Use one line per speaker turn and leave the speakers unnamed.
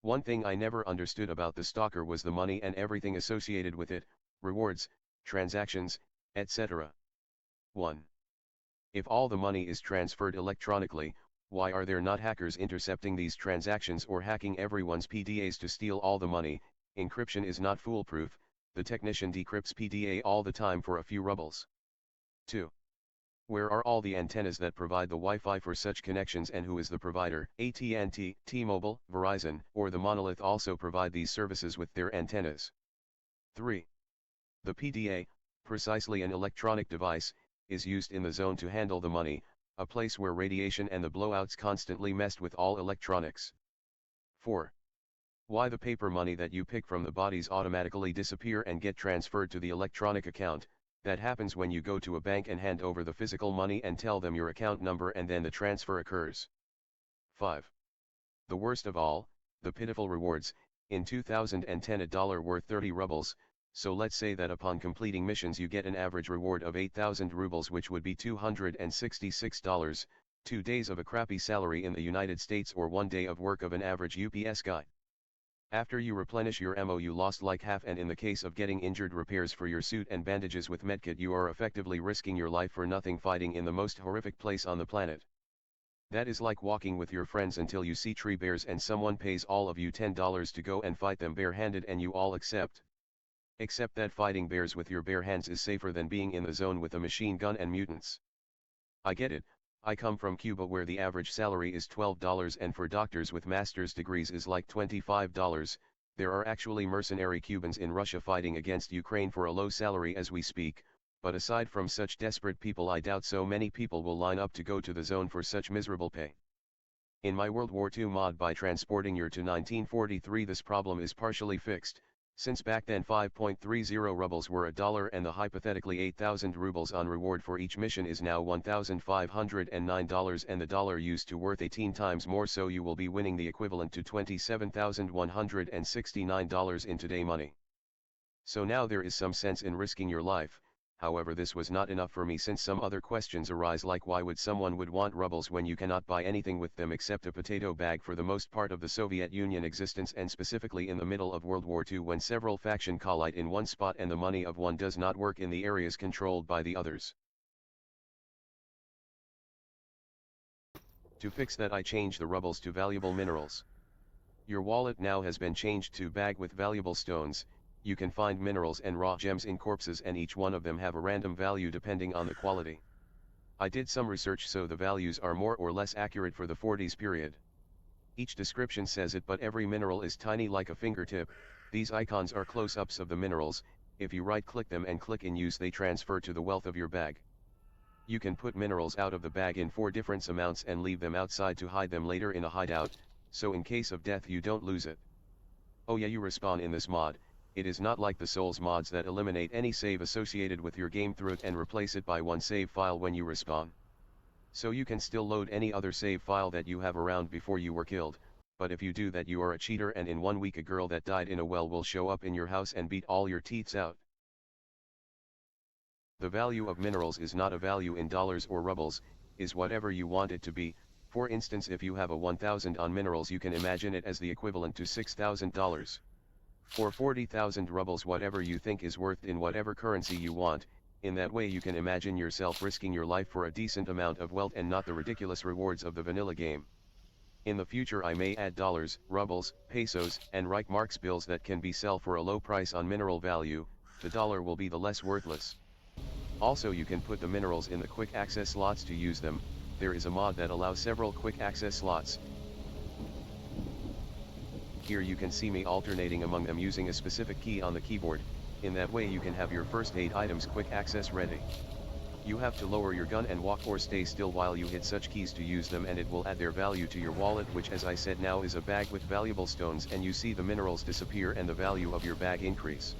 One thing I never understood about the Stalker was the money and everything associated with it, rewards, transactions, etc. 1. If all the money is transferred electronically, why are there not hackers intercepting these transactions or hacking everyone's PDAs to steal all the money? Encryption is not foolproof, the technician decrypts PDA all the time for a few rubles. 2. Where are all the antennas that provide the Wi-Fi for such connections, and who is the provider? AT&T, T-Mobile, Verizon, or the Monolith also provide these services with their antennas. 3. The PDA, precisely an electronic device, is used in the zone to handle the money, a place where radiation and the blowouts constantly messed with all electronics. 4. Why the paper money that you pick from the bodies automatically disappear and get transferred to the electronic account? That happens when you go to a bank and hand over the physical money and tell them your account number, and then the transfer occurs. 5. The worst of all, the pitiful rewards. In 2010 $1 worth 30 rubles, so let's say that upon completing missions you get an average reward of 8,000 rubles, which would be $266, 2 days of a crappy salary in the United States, or 1 day of work of an average UPS guy. After you replenish your ammo you lost like half, and in the case of getting injured, repairs for your suit and bandages with medkit, you are effectively risking your life for nothing, fighting in the most horrific place on the planet. That is like walking with your friends until you see tree bears and someone pays all of you $10 to go and fight them barehanded, and you all accept. Except that fighting bears with your bare hands is safer than being in the zone with a machine gun and mutants. I get it. I come from Cuba, where the average salary is $12 and for doctors with master's degrees is like $25. There are actually mercenary Cubans in Russia fighting against Ukraine for a low salary as we speak, but aside from such desperate people, I doubt so many people will line up to go to the zone for such miserable pay. In my World War II mod, by transporting year to 1943, this problem is partially fixed, since back then 5.30 rubles were $1 and the hypothetically 8,000 rubles on reward for each mission is now $1,509, and the dollar used to worth 18 times more, so you will be winning the equivalent to $27,169 in today money. So now there is some sense in risking your life. However, this was not enough for me, since some other questions arise, like why would someone want rubles when you cannot buy anything with them except a potato bag for the most part of the Soviet Union existence, and specifically in the middle of World War II, when several factions collide in one spot and the money of one does not work in the areas controlled by the others. To fix that, I changed the rubles to valuable minerals. Your wallet now has been changed to bag with valuable stones. You can find minerals and raw gems in corpses, and each one of them have a random value depending on the quality. I did some research, so the values are more or less accurate for the 40s period. Each description says it, but every mineral is tiny like a fingertip. These icons are close-ups of the minerals. If you right-click them and click in use, they transfer to the wealth of your bag. You can put minerals out of the bag in 4 different amounts and leave them outside to hide them later in a hideout, so in case of death you don't lose it. Oh yeah, you respawn in this mod. It is not like the Souls mods that eliminate any save associated with your game through it and replace it by one save file when you respawn. So you can still load any other save file that you have around before you were killed, but if you do that you are a cheater, and in 1 week a girl that died in a well will show up in your house and beat all your teeth out. The value of minerals is not a value in dollars or rubles, is whatever you want it to be. For instance, if you have a 1,000 on minerals, you can imagine it as the equivalent to $6,000. Or 40,000 rubles, whatever you think is worth in whatever currency you want. In that way you can imagine yourself risking your life for a decent amount of wealth and not the ridiculous rewards of the vanilla game. In the future I may add dollars, rubles, pesos, and Reichsmarks bills that can be sell for a low price on mineral value. The dollar will be the less worthless. Also, you can put the minerals in the quick access slots to use them. There is a mod that allows several quick access slots. Here you can see me alternating among them using a specific key on the keyboard. In that way you can have your first aid items quick access ready. You have to lower your gun and walk or stay still while you hit such keys to use them, and it will add their value to your wallet, which as I said now is a bag with valuable stones, and you see the minerals disappear and the value of your bag increase.